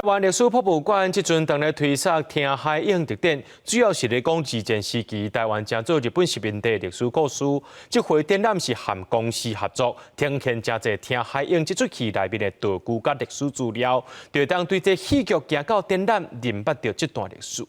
台湾历史博物馆即阵当咧推测听海影特点，主要是咧讲二战时期台湾正做日本殖民地历史故事。这回展览是和公司合作，呈现真侪听海影这出戏内面的道具甲历史资料，就当对这戏剧行到展览，认捌到这段历史。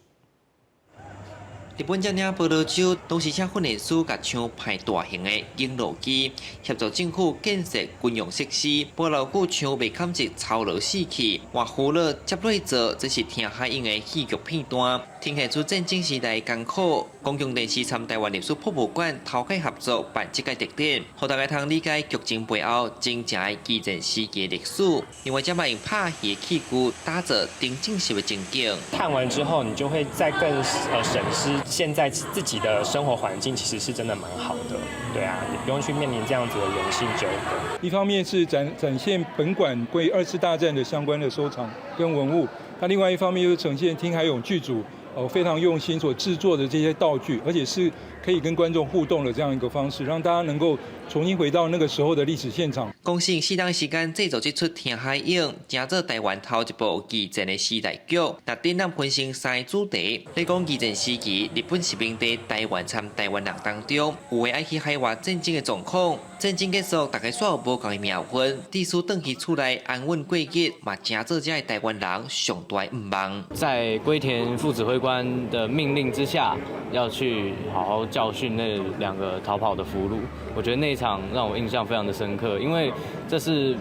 日本正领报道州当时请训练师甲抢派大型的影录机，协助政府建设军用设施，不过老久抢未砍一操劳死去，换胡了接落做，这是听海影的戏剧片段，呈现出战争时代艰苦。公共电视参台湾历史博物馆头开合作办这个特点，让大家通理解剧情背后真正的二战时期的历史。另外，这卖用拍戏的器具打造真正实的情景。看完之后，你就会再更审视。 现在自己的生活环境其实是真的蛮好的，对啊，也不用去面临这样子的人性纠葛。一方面是展现本馆归2次大战的相关的收藏跟文物，那另外一方面又呈现听海勇剧组非常用心所制作的这些道具，而且是可以跟观众互动的这样一个方式，让大家能够重新回到那个时候的历史现场。公司适当时间制作这出《听海影》，正做台湾头一部二战的时代剧。那展览分成3个主题，你讲二战时期日本殖民地台湾参台湾人当中，有的爱去海外战争的状况。战争结束，大家煞有无共的命运，至少回去厝内安稳过日，嘛正做这台湾人上大的愿望。在龟田副指挥官的命令之下，要去好好教训那2个逃跑的俘虏。我觉得那一场让我印象非常的深刻，因为这是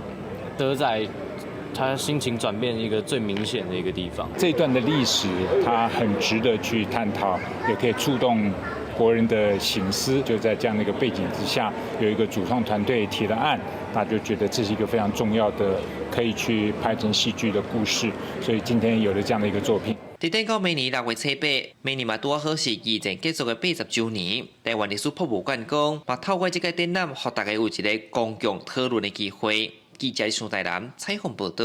德仔他心情转变一个最明显的一个地方。这段的历史，它很值得去探讨，也可以触动国人的省思。就在这样的一个背景之下，有一个主创团队提了案，大家就觉得这是一个非常重要的，可以去拍成戏剧的故事。所以今天有了这样的一个作品。 伫等到明年6月7日，明年嘛拄好是二战结束的80周年。台湾历史博物馆讲，嘛透过这个展览，让大家有一个公共讨论的机会。记者李双台南采访报道。